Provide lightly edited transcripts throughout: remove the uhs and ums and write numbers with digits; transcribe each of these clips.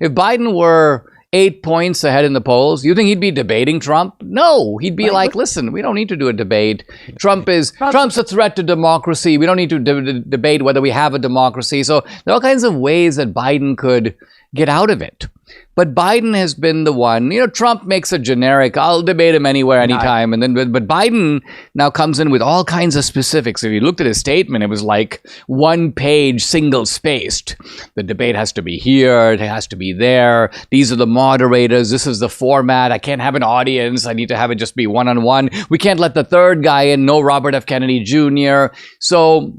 If Biden were 8 points ahead in the polls, you think he'd be debating Trump? No, he'd be like, listen, we don't need to do a debate. Trump's a threat to democracy. We don't need to debate whether we have a democracy. So there are all kinds of ways that Biden could get out of it. But Biden has been the one, Trump makes a generic, I'll debate him anywhere, anytime. And then, but Biden now comes in with all kinds of specifics. If you looked at his statement, it was like 1 page, single spaced. The debate has to be here. It has to be there. These are the moderators. This is the format. I can't have an audience. I need to have it just be one-on-one. We can't let the third guy in. No Robert F. Kennedy Jr. So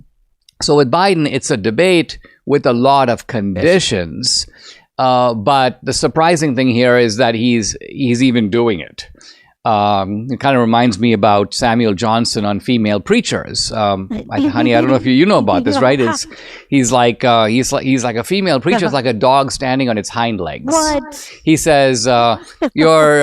with Biden, it's a debate with a lot of conditions. But the surprising thing here is that he's even doing it. It kind of reminds me about Samuel Johnson on female preachers. Honey, I don't know if you know about this, right? He's like a female preacher. It's like a dog standing on its hind legs. What? He says, you're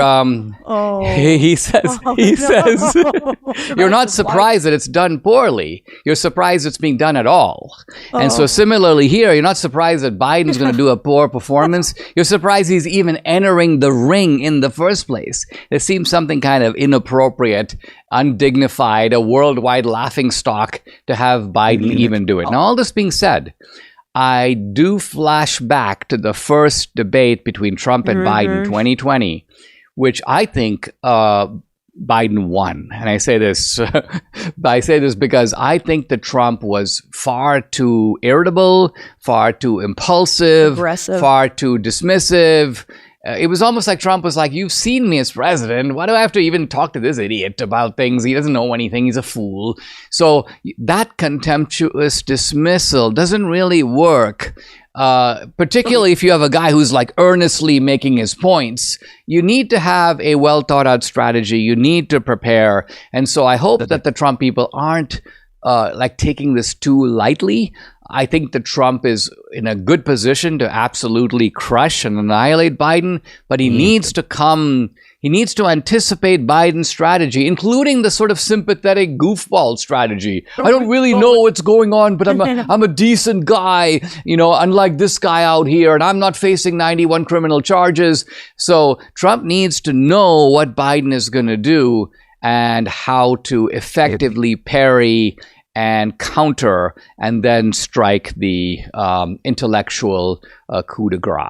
not surprised that it's done poorly. You're surprised it's being done at all. And so similarly here, you're not surprised that Biden's going to do a poor performance. You're surprised he's even entering the ring in the first place. It seems something kind of inappropriate, undignified, a worldwide laughingstock to have Biden even do it. Now, all this being said, I do flash back to the first debate between Trump and Biden, 2020, which I think Biden won. And I say this because I think that Trump was far too irritable, far too impulsive, aggressive, far too dismissive. It was almost like Trump was like, you've seen me as president. Why do I have to even talk to this idiot about things? He doesn't know anything. He's a fool. So that contemptuous dismissal doesn't really work, particularly if you have a guy who's like earnestly making his points. You need to have a well thought out strategy. You need to prepare. And so I hope that the Trump people aren't like taking this too lightly. I think that Trump is in a good position to absolutely crush and annihilate Biden, but he needs to anticipate Biden's strategy, including the sort of sympathetic goofball strategy. I don't really know what's going on, but I'm a decent guy, unlike this guy out here, and I'm not facing 91 criminal charges. So Trump needs to know what Biden is going to do and how to effectively parry and counter, and then strike the intellectual coup de grace.